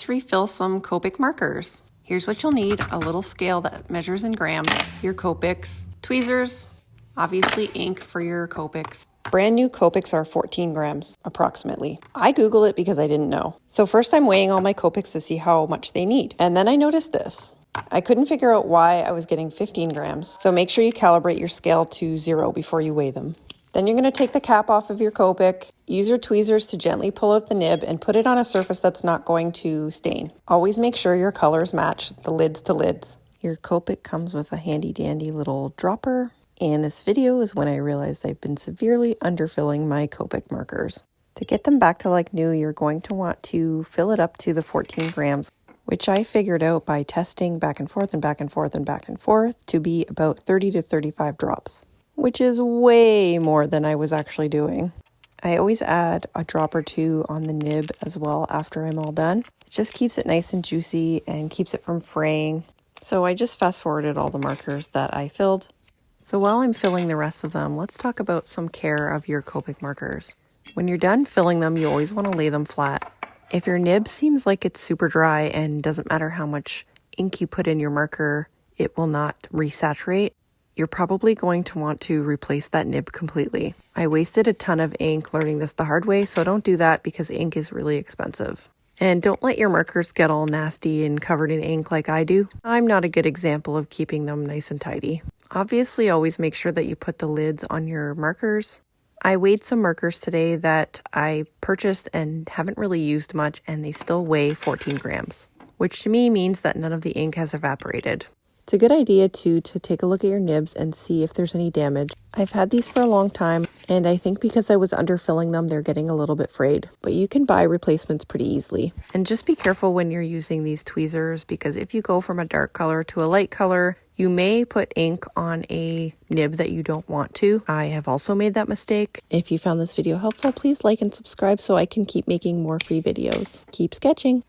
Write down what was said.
let's refill some Copic markers. Here's what you'll need: a little scale that measures in grams, your Copics, tweezers, obviously ink for your Copics. Brand new Copics are 14 grams, approximately. I Googled it because I didn't know. So first I'm weighing all my Copics to see how much they need. And then I noticed this. I couldn't figure out why I was getting 15 grams. So make sure you calibrate your scale to 0 before you weigh them. Then you're going to take the cap off of your Copic, use your tweezers to gently pull out the nib and put it on a surface that's not going to stain. Always make sure your colors match the lids to lids. Your Copic comes with a handy dandy little dropper. And this video is when I realized I've been severely underfilling my Copic markers. To get them back to like new, you're going to want to fill it up to the 14 grams, which I figured out by testing back and forth and back and forth and back and forth to be about 30 to 35 drops, which is way more than I was actually doing. I always add a drop or two on the nib as well after I'm all done. It just keeps it nice and juicy and keeps it from fraying. So I just fast forwarded all the markers that I filled. So while I'm filling the rest of them, let's talk about some care of your Copic markers. When you're done filling them, you always want to lay them flat. If your nib seems like it's super dry and doesn't matter how much ink you put in your marker, it will not resaturate, you're probably going to want to replace that nib completely. I wasted a ton of ink learning this the hard way, so don't do that because ink is really expensive. And don't let your markers get all nasty and covered in ink like I do. I'm not a good example of keeping them nice and tidy. Obviously, always make sure that you put the lids on your markers. I weighed some markers today that I purchased and haven't really used much, and they still weigh 14 grams, which to me means that none of the ink has evaporated. It's a good idea too to take a look at your nibs and see if there's any damage. I've had these for a long time, and I think because I was underfilling them, they're getting a little bit frayed, but you can buy replacements pretty easily. And just be careful when you're using these tweezers, because if you go from a dark color to a light color, you may put ink on a nib that you don't want to. I have also made that mistake. If you found this video helpful, please like and subscribe so I can keep making more free videos. Keep sketching!